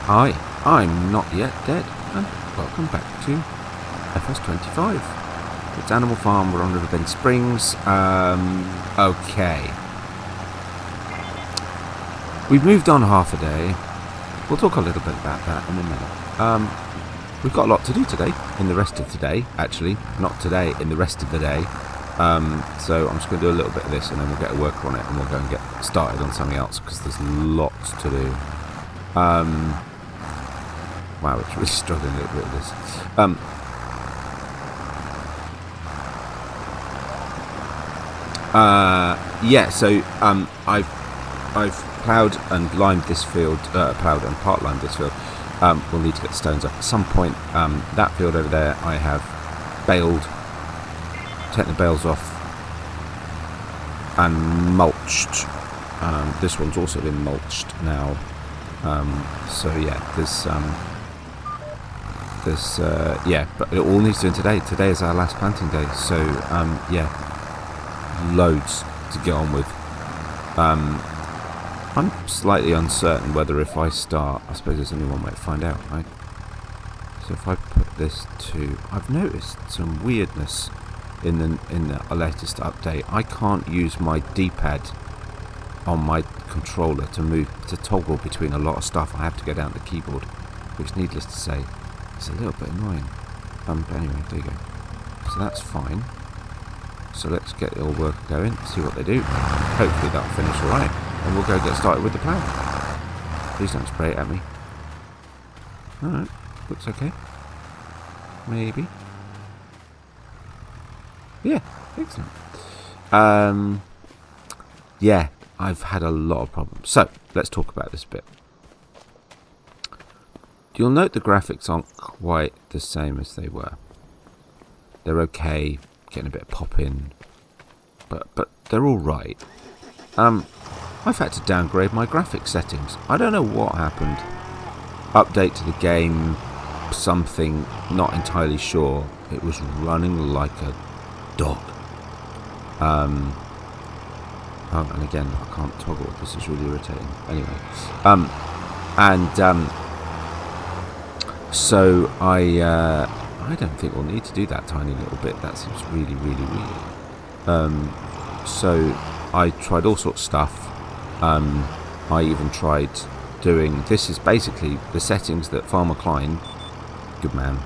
Hi, I'm Not Yet Dead, and welcome back to FS25. It's Animal Farm, we're on Riverbend Springs. Okay. We've moved on half a day. We'll talk a little bit about that in a minute. We've got a lot to do today, in the rest of today, actually. Not today, in the rest of the day. So I'm just going to do a little bit of this and then we'll get a work on it and we'll go and get started on something else because there's lots to do. Wow, it's really struggling a little bit with this. I've ploughed and limed this field, ploughed and part limed this field. We'll need to get the stones up at some point. That field over there I have baled, taken the bales off and mulched. This one's also been mulched now. So yeah, but it all needs doing today. Today is our last planting day, so yeah, loads to get on with. I'm slightly uncertain whether if I start, I suppose there's only one way to find out, right? So if I put this to, I've noticed some weirdness in the latest update. I can't use my D-pad on my controller to toggle between a lot of stuff. I have to go down to the keyboard, which, needless to say, is a little bit annoying. But anyway, there you go. So that's fine. So let's get the old work going, see what they do. Hopefully that'll finish alright, and we'll go get started with the plough. Please don't spray it at me. Alright, looks okay. Maybe. Yeah, excellent. Yeah, I've had a lot of problems. So, let's talk about this a bit. You'll note the graphics aren't quite the same as they were. They're okay, getting a bit of pop in, but they're all right. I've had to downgrade my graphics settings. I don't know what happened. Update to the game, something, not entirely sure. It was running like a dog. And again, I can't toggle. This is really irritating. Anyway, so I don't think we'll need to do that tiny little bit. That seems really, really weird. So I tried all sorts of stuff. I even tried doing, this is basically the settings that Farmer Klein, good man,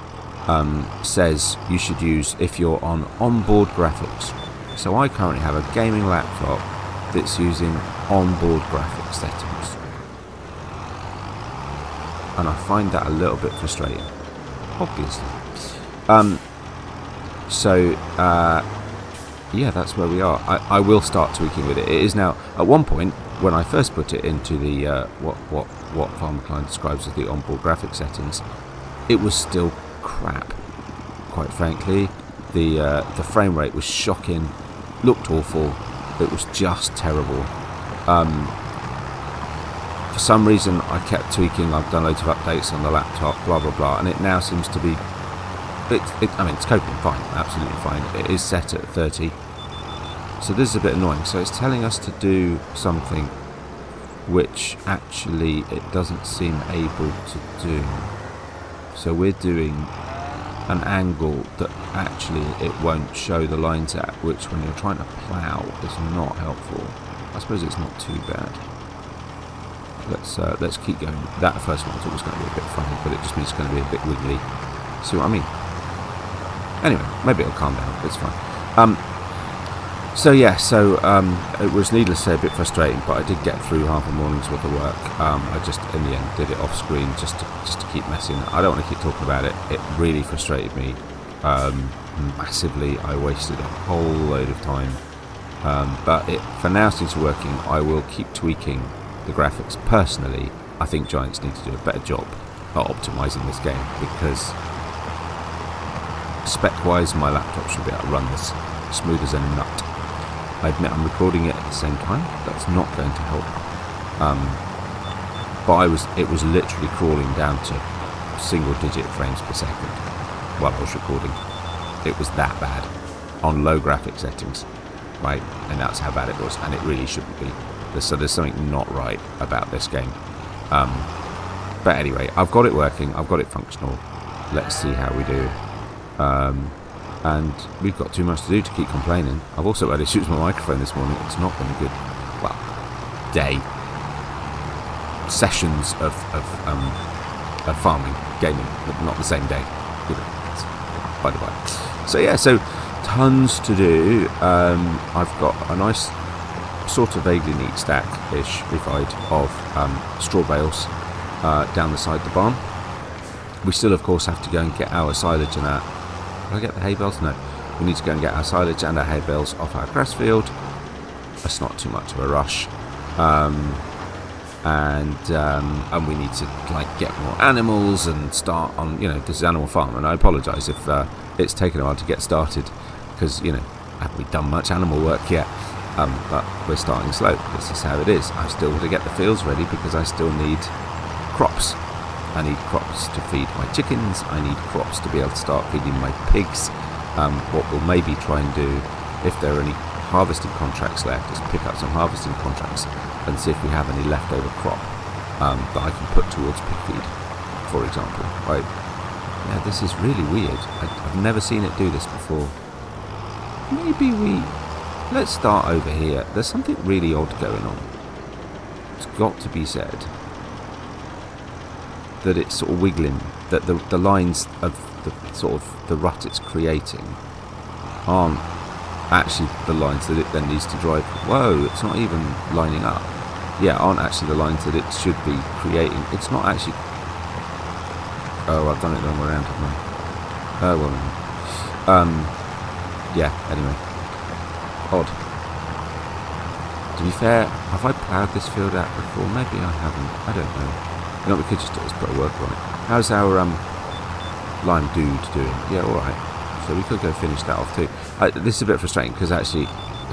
says you should use if you're on onboard graphics. So I currently have a gaming laptop that's using onboard graphics settings. And I find that a little bit frustrating, obviously. Yeah, that's where we are. I will start tweaking with it. It is now, at one point, when I first put it into the what Farmer Klein describes as the onboard graphics settings, it was still crap. Quite frankly, the frame rate was shocking, looked awful. It was just terrible. For some reason, I kept tweaking. I've done loads of updates on the laptop, blah blah blah, and it now seems to be. I mean, it's coping fine, absolutely fine. It is set at 30, so this is a bit annoying. So it's telling us to do something which actually it doesn't seem able to do. So we're doing an angle that actually it won't show the lines at, which when you're trying to plough is not helpful. I suppose it's not too bad. Let's keep going. That first one I thought was going to be a bit funny, but it just means it's going to be a bit wiggly. See what I mean? Anyway, maybe it'll calm down. It's fine. It was, needless to say, a bit frustrating, but I did get through half a morning's worth of work. I just, in the end, did it off screen just to keep messing. I don't want to keep talking about it. It really frustrated me massively. I wasted a whole load of time. But it, for now, since it's working, I will keep tweaking the graphics. Personally, I think Giants need to do a better job at optimizing this game, because spec-wise, my laptop should be able to run this smooth as a nut. I admit I'm recording it at the same time. That's not going to help. But it was literally crawling down to single-digit frames per second while I was recording. It was that bad on low graphic settings, right? And that's how bad it was, and it really shouldn't be. So there's something not right about this game. But But anyway, I've got it working. I've got it functional. Let's see how we do. And we've got too much to do to keep complaining. I've also had issues with my microphone this morning. It's not been a good, well, day. Sessions of farming, gaming, but not the same day. By the way. So yeah, so tons to do. I've got a nice sort of vaguely neat stack-ish, if I'd, of straw bales down the side of the barn. We still, of course, have to go and get our silage and our... Did I get the hay bales? No. We need to go and get our silage and our hay bales off our grass field. That's not too much of a rush. And we need to get more animals and start on, this is Animal Farm, and I apologise if it's taken a while to get started because, haven't we done much animal work yet, but we're starting slow. This is how it is. I've still got to get the fields ready because I still need crops. I need crops to feed my chickens. I need crops to be able to start feeding my pigs. What we'll maybe try and do, if there are any harvesting contracts left, is pick up some harvesting contracts and see if we have any leftover crop that I can put towards pig feed, for example. Right? Yeah, this is really weird. I've never seen it do this before. Maybe let's start over here. There's something really odd going on. It's got to be said that it's sort of wiggling, that the lines of the sort of the rut it's creating aren't actually the lines that it then needs to drive. Whoa, it's not even lining up. Yeah, aren't actually the lines that it should be creating. It's not actually... Oh, I've done it the wrong way around, haven't I? Oh, well... yeah, anyway. Odd. To be fair, have I ploughed this field out before? Maybe I haven't. I don't know. We could just do is put a worker on it. How's our lime dude doing? Yeah, alright. So we could go finish that off too. This is a bit frustrating because actually,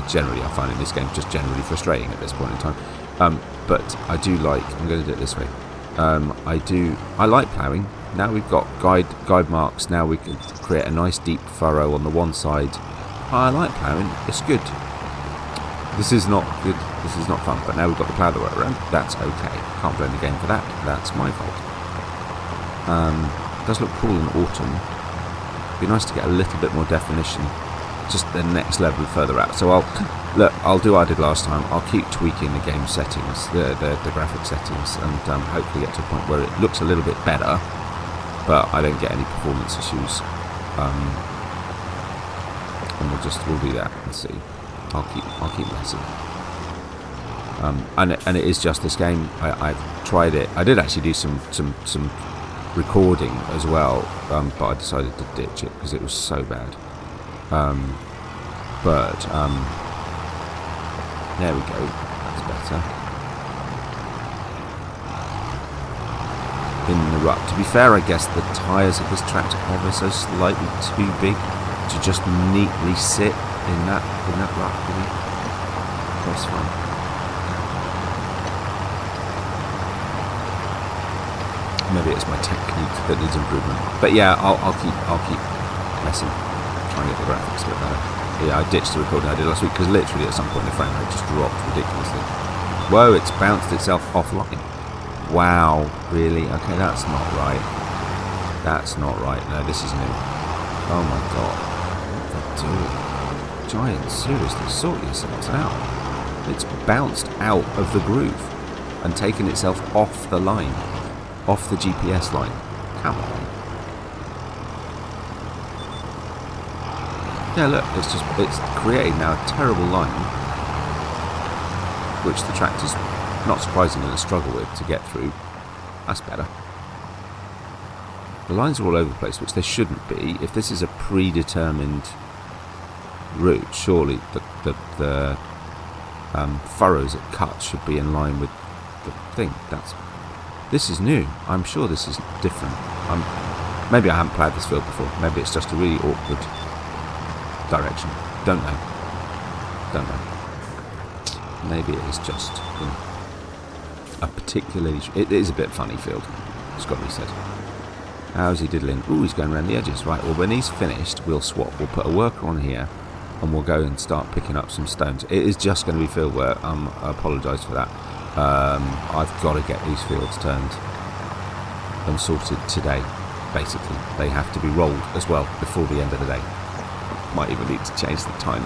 generally I find in this game just generally frustrating at this point in time. But I do like, I'm going to do it this way. I like ploughing. Now we've got guide marks. Now we can create a nice deep furrow on the one side. I like ploughing. It's good. This is not good. This is not fun. But now we've got the plough the way around. That's okay. Can't blame the game for that. That's my fault. It does look cool in autumn. It'd be nice to get a little bit more definition. Just the next level further out. So I'll do what I did last time. I'll keep tweaking the game settings, the graphic settings, and hopefully get to a point where it looks a little bit better, but I don't get any performance issues. And we'll do that and see. I'll keep messing. And it is just this game. I've tried it. I did actually do some recording as well, but I decided to ditch it because it was so bad. There we go. That's better. In the rut. To be fair, I guess the tyres of this tractor are ever so slightly too big to just neatly sit in that rut. Really. That's fine. Maybe it's my technique that needs improvement. But yeah, I'll keep messing, trying to get the graphics a bit better. Yeah, I ditched the recording I did last week because literally at some point the frame rate just dropped ridiculously. Whoa, it's bounced itself offline. Wow, really? Okay, that's not right. That's not right. No, this is new. Oh my god. What are they doing? Giant, seriously, sort yourselves out. It's bounced out of the groove and taken itself off the line. Off the GPS line. Come on. Yeah, look, it's creating now a terrible line, which the tractor's not surprisingly going to struggle with to get through. That's better. The lines are all over the place, which they shouldn't be. If this is a predetermined route, surely the furrows it cuts should be in line with the thing. This is new. I'm sure this is different. Maybe I haven't ploughed this field before. Maybe it's just a really awkward direction. Don't know. Maybe it is just a particularly... It is a bit funny field. It's got to be said. How's he diddling? Ooh, he's going around the edges. Right, well, when he's finished, we'll swap. We'll put a worker on here, and we'll go and start picking up some stones. It is just going to be field work. I apologise for that. I've got to get these fields turned. and sorted today. Basically, they have to be rolled as well before the end of the day. Might even need to change the time.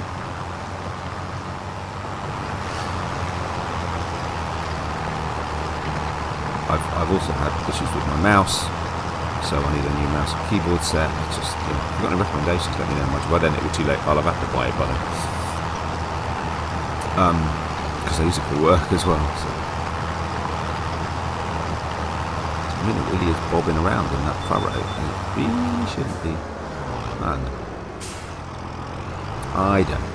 I've also had issues with my mouse, so I need a new mouse and keyboard set. It's just, if you've got any recommendations, let me know. Much. Well, then it will be too late. I'll have to buy it by then. Because I use it for work as well. So. I mean, it really is bobbing around in that furrow. It really shouldn't be. And I don't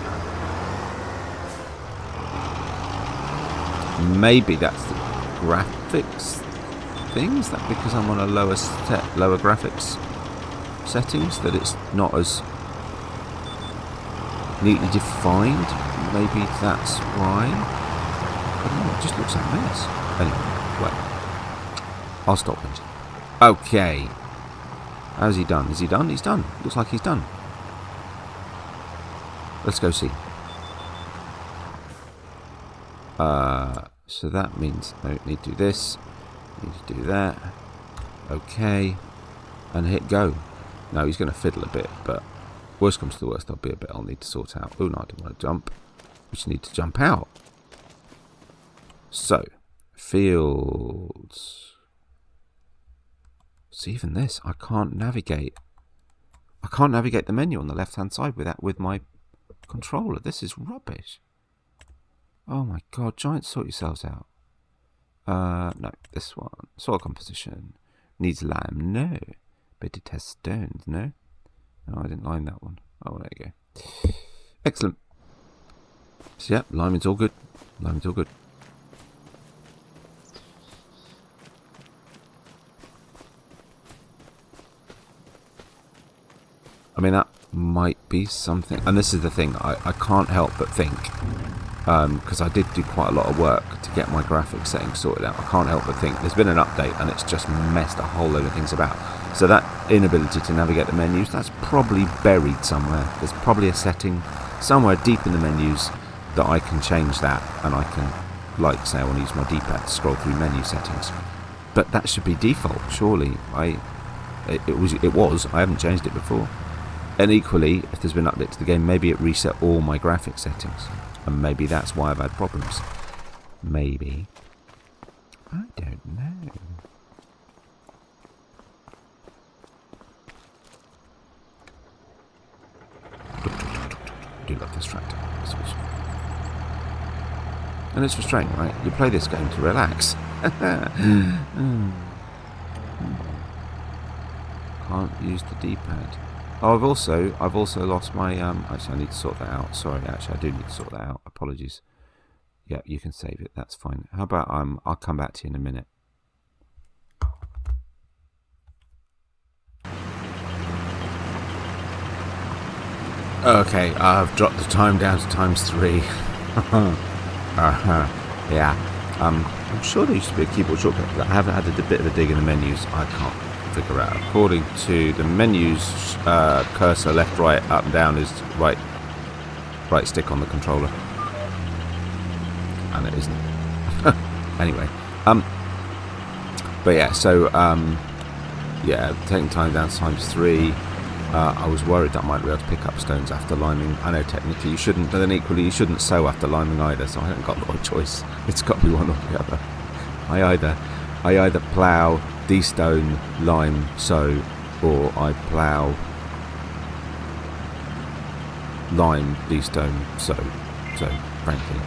know. Maybe that's the graphics things, that because I'm on a lower graphics settings, that it's not as neatly defined. Maybe that's why. I don't know, it just looks like a mess. Anyway, well, I'll stop it. Okay. How's he done? Is he done? He's done. Looks like he's done. Let's go see. So that means I don't need to do this. Need to do that. Okay. And hit go. Now he's going to fiddle a bit, but worst comes to the worst, there'll be a bit I'll need to sort out. Oh no, I don't want to jump. We just need to jump out. So, fields. See, even this, I can't navigate. I can't navigate the menu on the left-hand side with my controller. This is rubbish. Oh my god, giants, sort yourselves out. No, this one. Soil composition. Needs lime. No. But it has stones. No. No, I didn't lime that one. Oh, there you go. Excellent. So yeah, liming's all good. Liming's all good. I mean, that might be something. And this is the thing. I can't help but think. Because I did do quite a lot of work to get my graphics settings sorted out. I can't help but think there's been an update and it's just messed a whole load of things about. So that inability to navigate the menus, that's probably buried somewhere. There's probably a setting somewhere deep in the menus that I can change that, and I can, like, say I want to use my D-pad to scroll through menu settings. But that should be default, surely. It was. I haven't changed it before. And equally, if there's been an update to the game, maybe it reset all my graphics settings. And maybe that's why I've had problems. Maybe. I don't know. I do love this tractor. It's awesome. And it's frustrating, right? You play this game to relax. Can't use the D-pad. Oh, I've also lost my actually I need to sort that out. Sorry, actually I do need to sort that out. Apologies. Yeah, you can save it. That's fine. How about I'll come back to you in a minute. Okay, I've dropped the time down to ×3. Yeah. I'm sure there used to be a keyboard shortcut, but I haven't had a bit of a dig in the menus. I can't figure out. According to the menus, cursor left, right, up and down is right stick on the controller, and it isn't. Anyway, but yeah, so yeah, taking time down to ×3. I was worried that I might be able to pick up stones after liming. I know technically you shouldn't, but then equally you shouldn't sow after liming either, so I haven't got a lot of choice. It's got to be one or the other. I either plough, de-stone, lime, sow, or I plough, lime, de-stone, sow. So, frankly,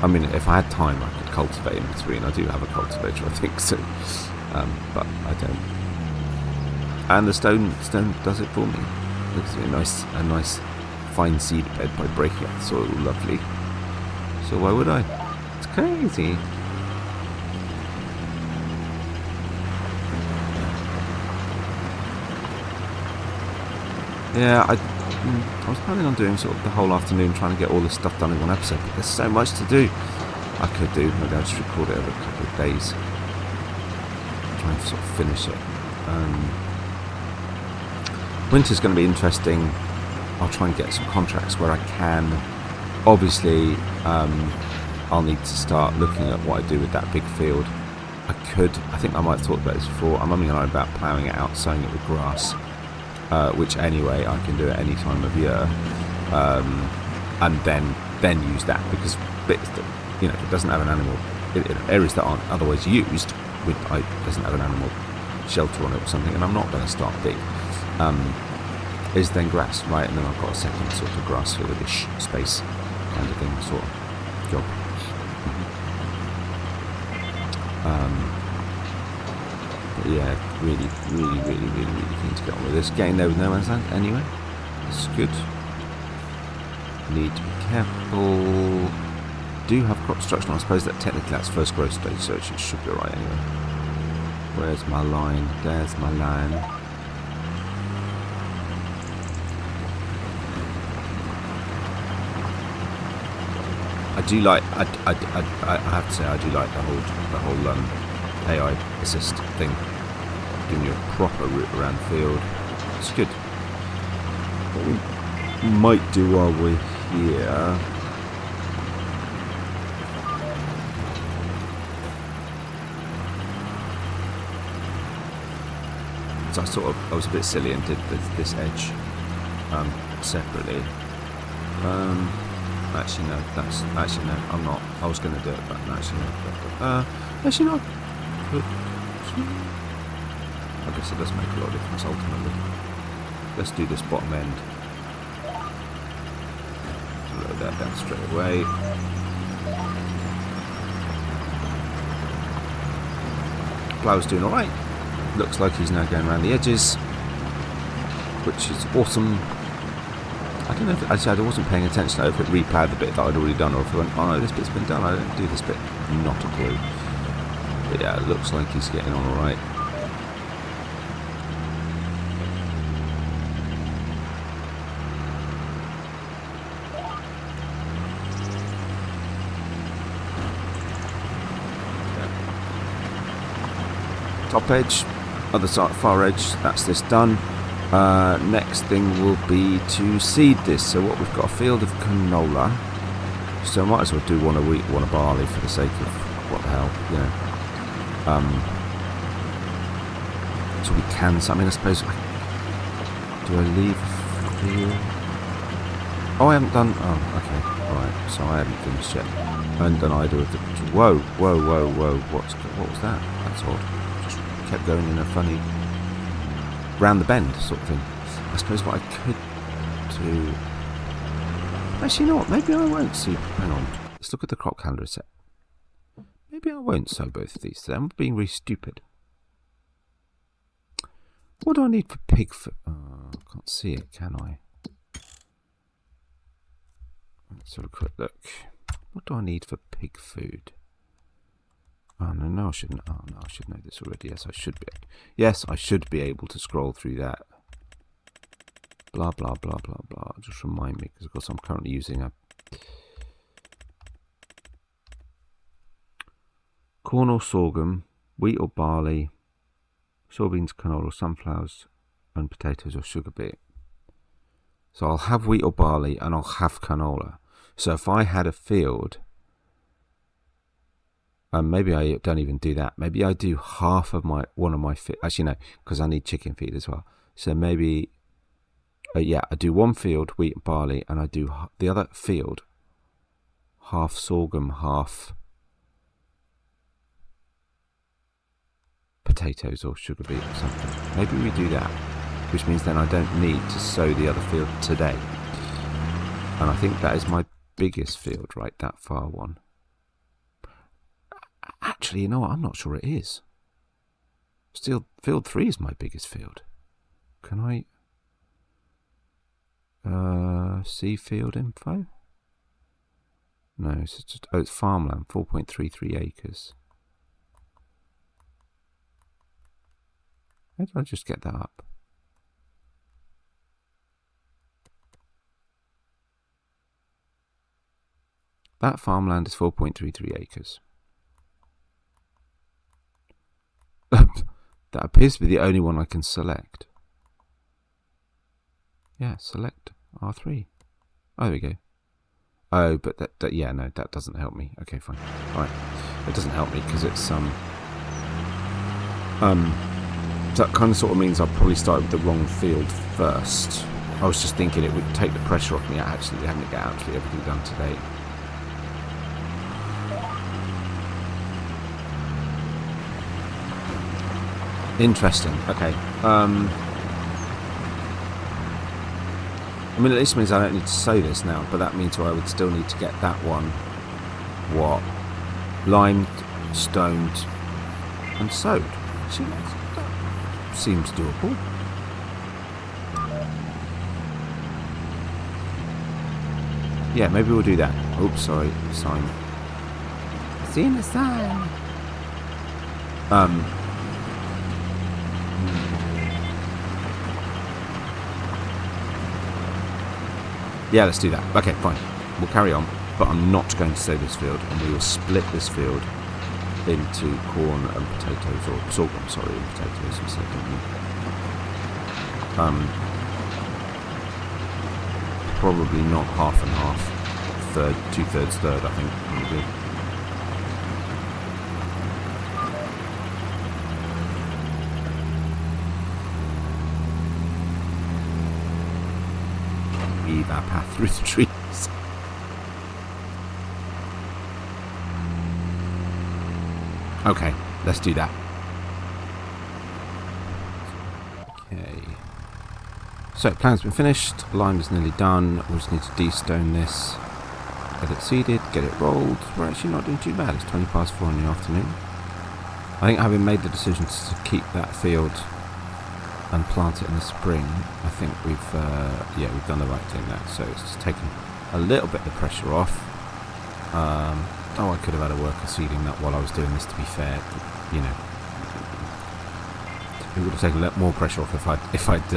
I mean, if I had time I could cultivate in between. I do have a cultivator, I think, so, but I don't. And the stone does it for me. It gives me a nice fine seed bed by breaking up the soil. Lovely. So why would I? It's crazy. Yeah, I was planning on doing sort of the whole afternoon trying to get all this stuff done in one episode, but there's so much to do. I could do. Maybe I'll just record it over a couple of days. Trying to sort of finish it. Winter's going to be interesting. I'll try and get some contracts where I can. Obviously, I'll need to start looking at what I do with that big field. I think I might have talked about this before, I'm umming and ahhing about ploughing it out, sowing it with grass, which anyway I can do at any time of year, and then use that, because bits that, you know, it doesn't have an animal, areas that aren't otherwise used, doesn't have an animal shelter on it or something, and I'm not going to start big, is then grass, right? And then I've got a second sort of grass field-ish space kind of thing, sort of job. But yeah, really keen to get on with this. Getting there with no man's land anyway. It's good. Need to be careful. Do have crop destruction. I suppose that technically that's first growth stage, so it should be alright anyway. Where's my line? There's my line. I do like. I have to say I do like the whole AI assist thing, giving you a proper route around the field. It's good. What we might do while we're here. So I was a bit silly and did this edge separately. Actually no, I'm not. I was going to do it, but actually no. Actually no. I guess it does make a lot of difference ultimately. Let's do this bottom end. Load that down straight away. Plough's doing alright. Looks like he's now going around the edges, which is awesome. I don't know if actually I wasn't paying attention if it reploughed the bit that I'd already done, or if it went, oh no, this bit's been done, I didn't do this bit. Not a clue. But yeah, it looks like he's getting on alright. Top edge, other side, far edge, that's this done. Next thing will be to seed this. So what we've got, a field of canola. So I might as well do one of wheat, one of barley for the sake of what the hell, you know. So we can. So I mean, I suppose. Do I leave a field? Oh, I haven't done. Oh, okay, all right. So I haven't finished yet. I haven't done either of the. Whoa! What was that? That's odd. Just kept going in a funny. Round the bend sort of thing. I suppose what I could do. Actually, you know what? Maybe I won't see. Hang on. Let's look at the crop calendar a sec. Maybe I won't sow both of these today. I'm being really stupid. What do I need for pig food? Oh, I can't see it, can I? Let's have a quick look. What do I need for pig food? Oh, no, I shouldn't. Oh, no, I should know this already. Yes, I should be. Yes, I should be able to scroll through that. Blah, blah, blah, blah, blah. Just remind me, because of course I'm currently using a corn or sorghum, wheat or barley, soybeans, canola, sunflowers, and potatoes or sugar beet. So I'll have wheat or barley, and I'll have canola. So if I had a field... maybe I don't even do that. Maybe I do half of one of my feed. Actually, no, because I need chicken feed as well. So maybe, yeah, I do one field, wheat and barley, and I do the other field, half sorghum, half potatoes or sugar beet or something. Maybe we do that, which means then I don't need to sow the other field today. And I think that is my biggest field, right? That far one. Actually, you know what? I'm not sure it is. Still, field 3 is my biggest field. Can I see field info? No, it's just it's farmland, 4.33 acres. How did I just get that up? That farmland is 4.33 acres. That appears to be the only one I can select. Yeah, select R3. Oh, there we go. Oh, but that yeah, no, that doesn't help me. Okay, fine. Alright. It doesn't help me because it's So that kind of sort of means I probably started with the wrong field first. I was just thinking it would take the pressure off me actually having to get absolutely everything done today. Interesting. Okay. I mean, at least means I don't need to sow this now, but that means I would still need to get that one, what, limed, stoned, and sowed. Actually, that seems doable. Yeah, maybe we'll do that. Oops, sorry, sign. Seen the sign. Yeah, let's do that. Okay, fine. We'll carry on, but I'm not going to sow this field, and we will split this field into corn and potatoes, or sorghum, sorry, and potatoes instead, don't we? Probably not half and half. Third, 2/3, third, I think, probably. Weave our path through the trees. Okay, let's do that. Okay. So, plan's been finished, lime is nearly done, we just need to de-stone this, get it seeded, get it rolled. We're actually not doing too bad, it's 4:20 in the afternoon. I think having made the decision to keep that field and plant it in the spring, I think we've done the right thing there. So it's just taken a little bit of the pressure off. I could have had a worker seeding that while I was doing this, to be fair, but, you know. It would have taken a lot more pressure off if I'd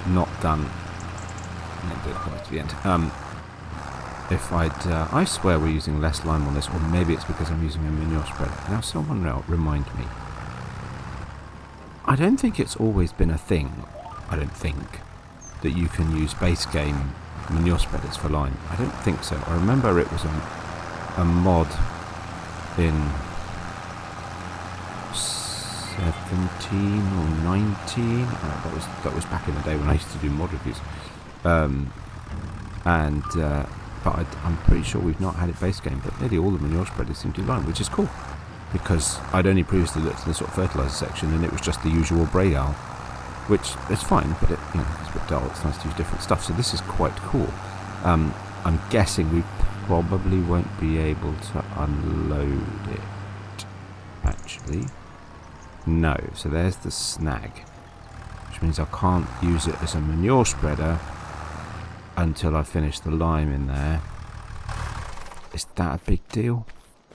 not done. Let me do it right to the end. I swear we're using less lime on this, or maybe it's because I'm using a manure spreader. Now someone remind me. I don't think it's always been a thing, that you can use base game manure spreaders for lime. I don't think so. I remember it was a mod in 17 or 19. That was back in the day when I used to do mod reviews. But I'm pretty sure we've not had it base game, but nearly all the manure spreaders seem to do lime, which is cool. Because I'd only previously looked in the sort of fertiliser section and it was just the usual Braille, which is fine, but it's a bit dull. It's nice to use different stuff, so this is quite cool. I'm guessing we probably won't be able to unload it, actually. No, so there's the snag, which means I can't use it as a manure spreader until I finish the lime in there. Is that a big deal?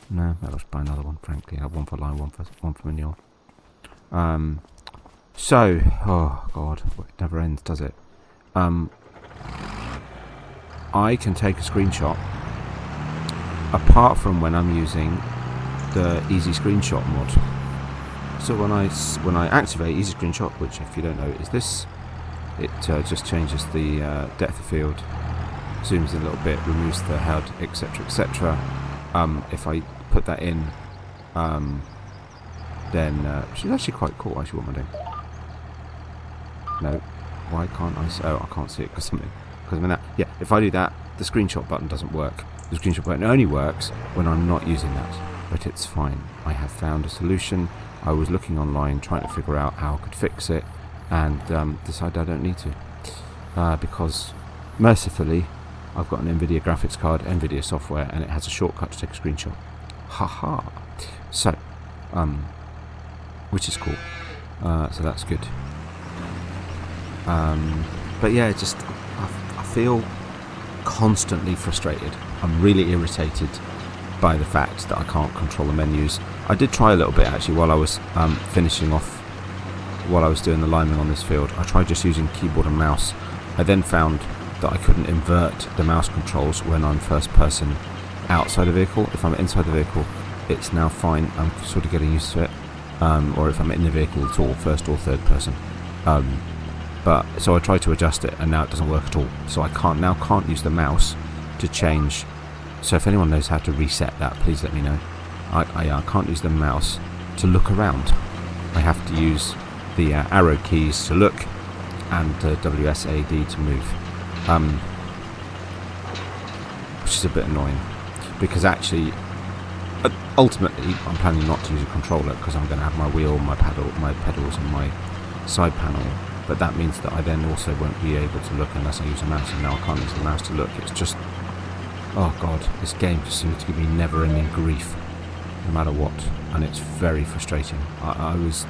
No, I'll just buy another one, frankly. I have one for lime, one for manure. Oh god, it never ends, does it? I can take a screenshot, apart from when I'm using the Easy Screenshot mod. So when I activate Easy Screenshot, which if you don't know is this, it just changes the depth of field, zooms in a little bit, removes the HUD, etc, etc. If I put that in, then which is actually quite cool. Actually, what am I doing? No, why can't I? Oh, I can't see it because yeah, if I do that, the screenshot button doesn't work. The screenshot button only works when I'm not using that, but it's fine. I have found a solution. I was looking online trying to figure out how I could fix it, and decided I don't need to because mercifully I've got an NVIDIA graphics card, NVIDIA software, and it has a shortcut to take a screenshot. Haha. So, which is cool. So that's good. But yeah, just I feel constantly frustrated. I'm really irritated by the fact that I can't control the menus. I did try a little bit actually while I was finishing off, while I was doing the liming on this field. I tried just using keyboard and mouse. I then found that I couldn't invert the mouse controls when I'm first person outside the vehicle. If I'm inside the vehicle, it's now fine. I'm sort of getting used to it. Or if I'm in the vehicle at all, first or third person. But so I tried to adjust it, and now it doesn't work at all. So I can't use the mouse to change. So if anyone knows how to reset that, please let me know. I can't use the mouse to look around. I have to use the arrow keys to look and WSAD to move, which is a bit annoying, because actually ultimately I'm planning not to use a controller, because I'm going to have my wheel, my pedals and my side panel, but that means that I then also won't be able to look unless I use a mouse, and now I can't use the mouse to look. It's just, oh god, this game just seems to give me never-ending grief no matter what, and it's very frustrating. I was,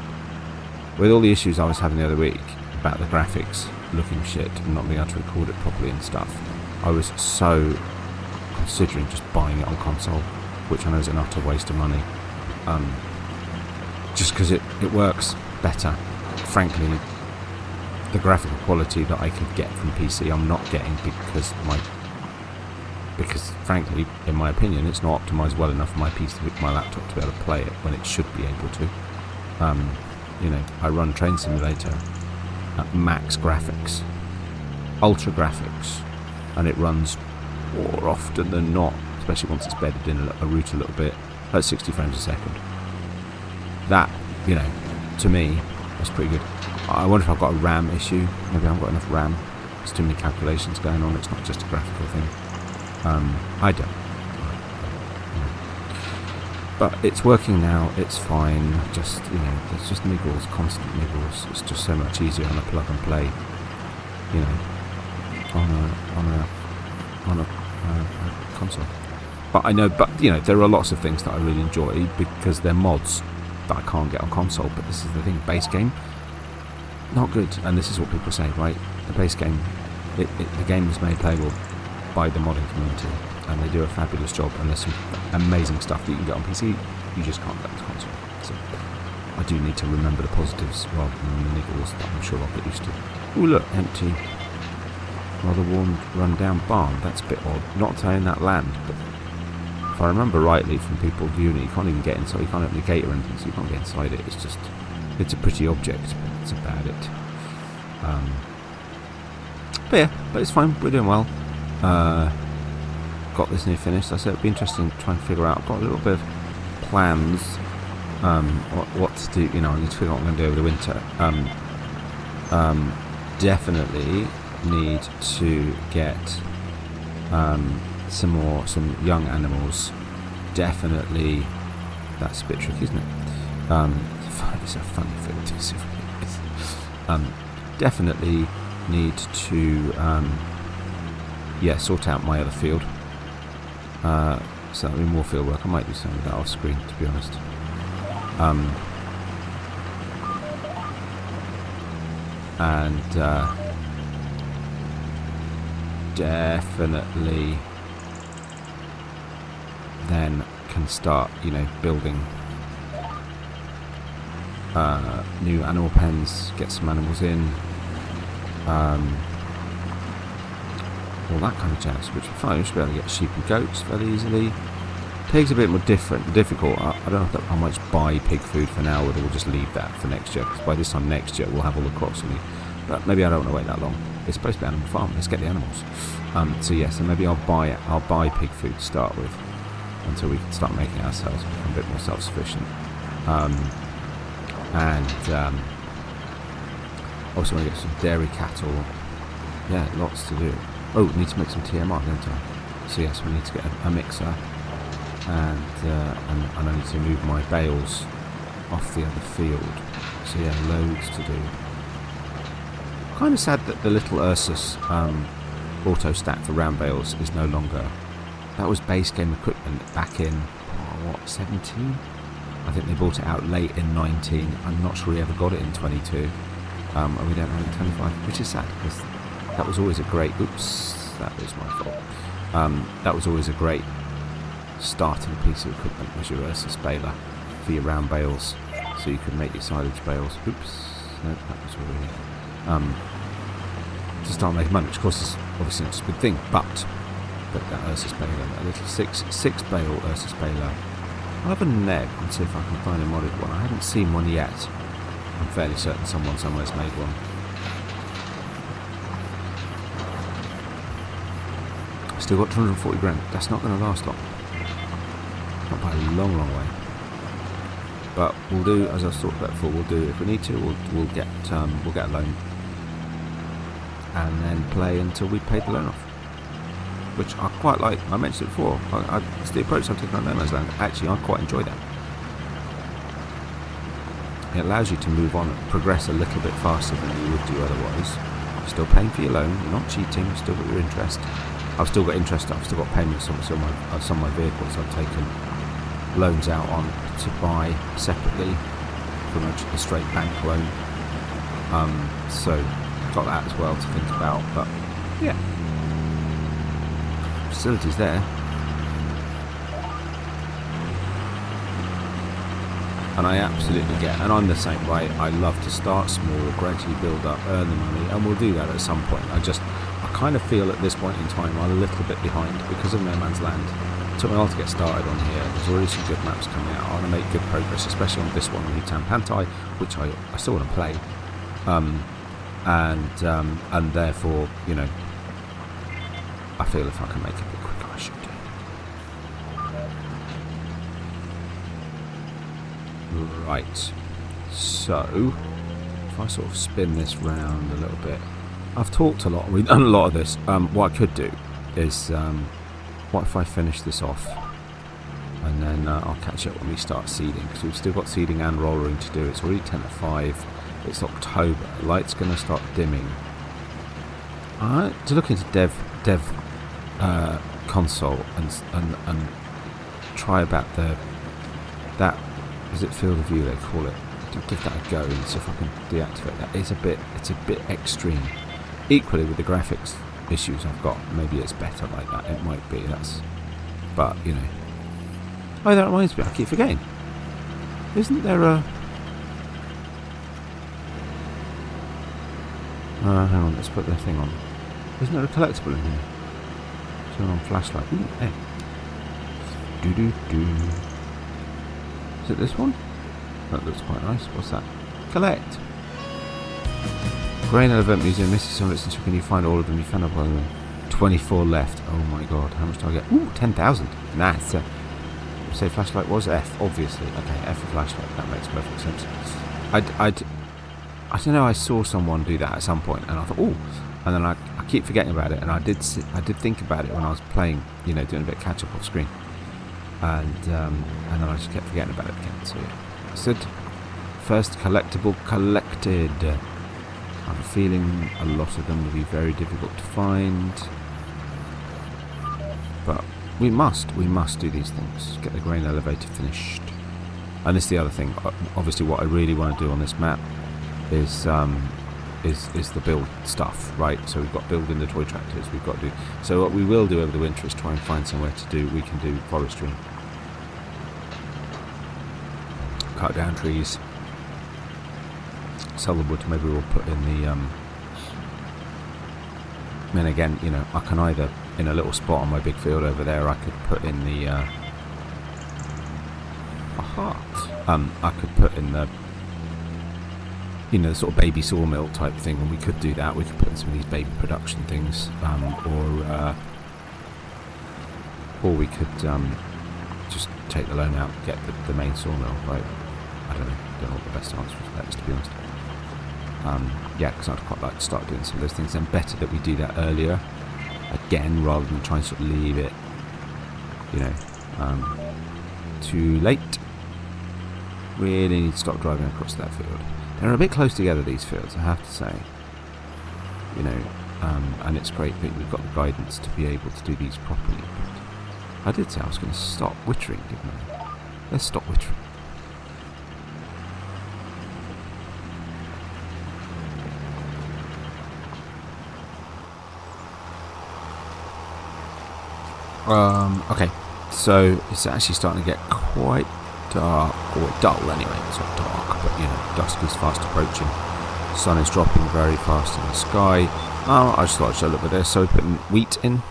with all the issues I was having the other week about the graphics looking shit and not being able to record it properly and stuff, I was so considering just buying it on console, which I know is an utter waste of money, just because it works better. Frankly, the graphical quality that I could get from PC I'm not getting, because frankly, in my opinion, it's not optimised well enough for my PC, my laptop, to be able to play it when it should be able to. I run Train Simulator at max graphics, ultra graphics, and it runs more often than not, especially once it's bedded in a route a little bit, at 60 frames a second. That, to me, that's pretty good. I wonder if I've got a RAM issue. Maybe I haven't got enough RAM. There's too many calculations going on. It's not just a graphical thing. I don't. But it's working now. It's fine. Just, there's just niggles, constant niggles. It's just so much easier on a plug and play, on a console. But I know, there are lots of things that I really enjoy because they're mods that I can't get on console. But this is the thing, base game, not good. And this is what people say, right? The base game, the game is made playable by the modding community, and they do a fabulous job, and there's some amazing stuff that you can get on PC you just can't get on console. So I do need to remember the positives rather than the niggles that I'm sure I'll get used to. Oh look, empty, rather worn, run down barn. That's a bit odd, not to own that land, but if I remember rightly from people viewing it, you can't even get inside, you can't open the gate or anything, so you can't get inside it. It's a pretty object, but that's about it. But it's fine, we're doing well. Got this near finished. I said it'd be interesting to try and figure out. I've got a little bit of plans, what to do. I need to figure out what I'm going to do over the winter. Definitely need to get some young animals. Definitely, that's a bit tricky, isn't it? It's a funny thing to see. Definitely need to sort out my other field. So that'll be more field work. I might do some of that off screen, to be honest. Definitely then can start, building new animal pens, get some animals in, all that kind of jazz, which is fine. We should be able to get sheep and goats fairly easily. Pigs a bit more difficult. I don't know how much buy pig food for now, whether we'll just leave that for next year, because by this time next year we'll have all the crops we need. But maybe I don't want to wait that long. It's supposed to be animal farm. Let's get the animals. So maybe I'll buy pig food to start with until we can start making it ourselves, become a bit more self-sufficient. Also want to get some dairy cattle. Yeah, lots to do. Oh, need to make some TMR, don't I? So yes, we need to get a mixer, and I need to move my bales off the other field. So yeah, loads to do. Kind of sad that the little Ursus auto stack for round bales is no longer. That was base game equipment back in 17? I think they bought it out late in 19. I'm not sure we ever got it in 22. And we don't have it in 25, which is sad because that was always a great. Oops, that was my fault. That was always a great starting piece of equipment, was your Ursus baler for your round bales, so you could make your silage bales. Oops, no, that was already to start making money, which of course is obviously not a good thing, but that Ursus baler, a little six bale Ursus baler. I'll have a neg and see if I can find a modded one. I haven't seen one yet. I'm fairly certain someone somewhere's made one. Still got 240 grand. That's not going to last long. Not by a long, long way. But we'll do, as I've talked about before, we'll do, if we need to, we'll get a loan and then play until we pay the loan off, which I quite like. I mentioned it before. It's the approach I've taken on No Man's Land. Actually, I quite enjoy that. It allows you to move on and progress a little bit faster than you would do otherwise. You're still paying for your loan. You're not cheating. You've still got your interest. I've still got interest. I've still got payments on some of my vehicles. I've taken loans out on to buy separately from a straight bank loan. So got that as well to think about. But yeah, facilities there. And I absolutely get, and I'm the same, right? I love to start small, gradually build up, earn the money, and we'll do that at some point. I kind of feel at this point in time I'm a little bit behind because of No Man's Land. It took me a while to get started on here. There's already some good maps coming out. I want to make good progress, especially on this one, Newtown Pantai, which I still want to play. And therefore, you know, I feel if I can make it a bit quicker, I should do. Right, so if I sort of spin this round a little bit, I've talked a lot, we've done a lot of this. What I could do is, what if I finish this off and then I'll catch up when we start seeding, because we've still got seeding and rollering to do. It's already 10 to 5, it's October, light's going to start dimming. To look into dev console and try about that. Is it field of view they call it? Give that a go and see if I can deactivate that. It's a bit extreme. Equally with the graphics issues I've got, maybe it's better like that. It might be. But you know. Oh, that reminds me. I keep forgetting. Isn't there a? Hang on. Let's put the thing on. Isn't there a collectible in here? Turn on flashlight. Ooh, hey. Do. Is it this one? That looks quite nice. What's that? Collect! Grain Elephant Museum. Missing some of its. Can you find all of them? You found all of them. 24 left. Oh my god. How much do I get? Ooh, 10,000. Nice. Say flashlight was F, obviously. Okay, F for flashlight. That makes perfect sense. I don't know. I saw someone do that at some point, and I thought, ooh. And then I keep forgetting about it, and I did think about it when I was playing. You know, doing a bit of catch up off screen. And then I just kept forgetting about it again. So yeah, said first collectible collected. I have a feeling a lot of them will be very difficult to find, but we must do these things. Get the grain elevator finished. And this is the other thing. Obviously, what I really want to do on this map is the build stuff, right? So we've got building the toy tractors. We've got to do. So what we will do over the winter is try and find somewhere to do. We can do forestry, cut down trees, sell the wood. Maybe we'll put in the. And again, you know, I can either in a little spot on my big field over there. I could put in the. I could put in the. You know, the sort of baby sawmill type thing, and we could do that. We could put in some of these baby production things, or we could just take the loan out, get the main sawmill. Right? I don't know what the best answer for that is, to be honest. Yeah, because I'd quite like to start doing some of those things. And better that we do that earlier, again, rather than try and sort of leave it, you know, too late. Really need to start driving across that field. They're a bit close together, these fields, I have to say. You know, and it's great that we've got the guidance to be able to do these properly. But I did say I was going to stop wittering, didn't I? Let's stop wittering. Okay, so it's actually starting to get quite dark, or dull anyway. It's not dark, but you know, dusk is fast approaching. Sun is dropping very fast in the sky. I just thought I'd show a little bit there. So we put wheat in.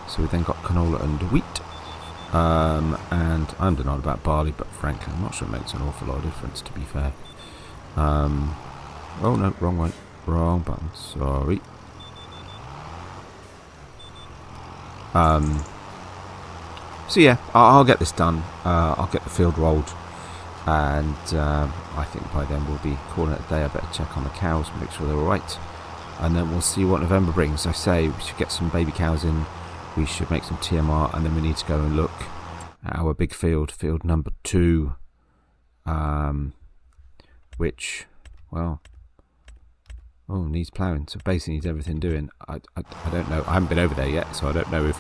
So we then got canola and wheat. And I'm denied about barley, but frankly, I'm not sure it makes an awful lot of difference, to be fair. Oh no, wrong one, wrong button. Sorry. So yeah, I'll get this done. I'll get the field rolled, And I think by then we'll be calling it a day. I better check on the cows and make sure they're alright. And then we'll see what November brings. I say we should get some baby cows in. We should make some TMR, and then we need to go and look at our big field number 2. Which, well, needs ploughing. So basically needs everything doing. I don't know. I haven't been over there yet, so I don't know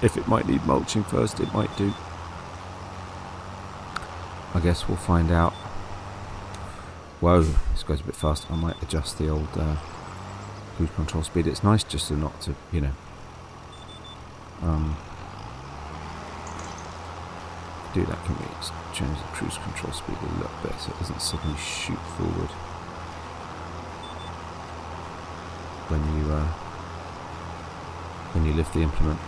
if it might need mulching first. It might do. I guess we'll find out. Whoa, this goes a bit fast. I might adjust the old cruise control speed. It's nice just to not to, you know, do that. Can we change the cruise control speed a little bit so it doesn't suddenly shoot forward when you lift the implement?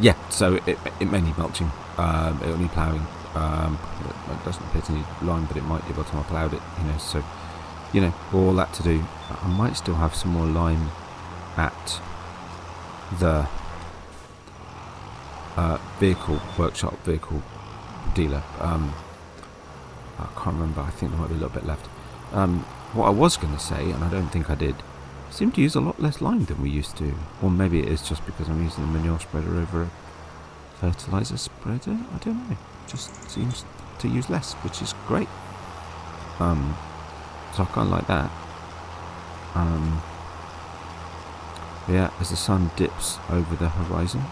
Yeah, so it may need mulching. It'll need ploughing. It doesn't appear to need lime, but it might do by the time I ploughed it. You know, so you know, all that to do. I might still have some more lime at the vehicle dealer. I can't remember. I think there might be a little bit left. What I was going to say, and I don't think I did, seem to use a lot less lime than we used to. Or maybe it is just because I'm using a manure spreader over a fertilizer spreader. I don't know. Just seems to use less, which is great. So I kind of like that. Yeah, as the sun dips over the horizon,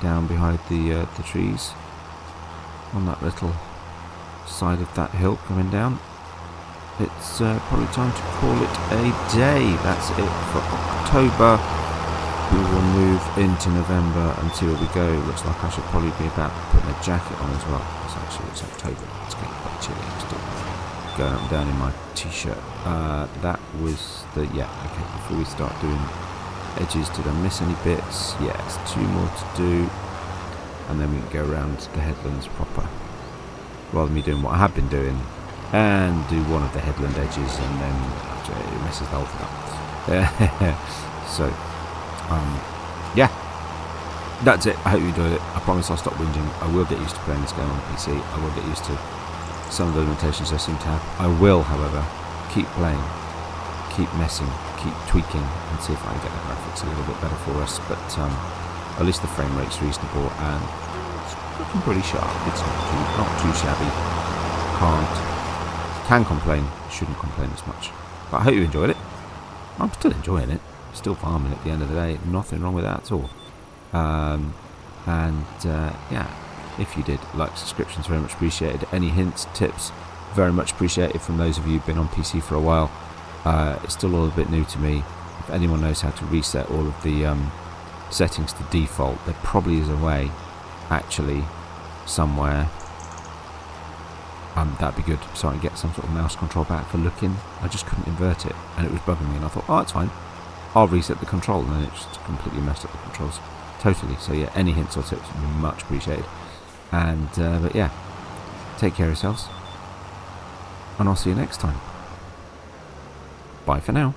down behind the trees, on that little side of that hill coming down, it's probably time to call it a day. That's it for October. We will move into November and see where we go. Looks like I should probably be about putting a jacket on as well. It's October. It's getting quite chilly. I'm still going up and down in my t-shirt. That was the... Yeah, okay, before we start doing edges, did I miss any bits? Yes, 2 more to do. And then we can go around the headlands proper. Rather than me doing what I have been doing and do one of the headland edges and then it messes the whole thing up. So, yeah, that's it. I hope you enjoyed it. I promise I'll stop whinging. I will get used to playing this game on the PC. I will get used to some of the limitations I seem to have. I will, however, keep playing, keep messing, keep tweaking, and see if I can get the graphics a little bit better for us. But at least the frame rate's reasonable and it's looking pretty sharp. It's not too shabby. Can complain, shouldn't complain as much. But I hope you enjoyed it. I'm still enjoying it. Still farming at the end of the day. Nothing wrong with that at all. Yeah, if you did, like, subscriptions very much appreciated. Any hints, tips, very much appreciated from those of you who've been on PC for a while. It's still all a bit new to me. If anyone knows how to reset all of the settings to default, there probably is a way, actually, somewhere. That'd be good, so I can get some sort of mouse control back for looking. I just couldn't invert it, and it was bugging me, and I thought, oh, that's fine. I'll reset the control, and then it just completely messed up the controls. Totally. So yeah, any hints or tips would be much appreciated. And but yeah, take care of yourselves, and I'll see you next time. Bye for now.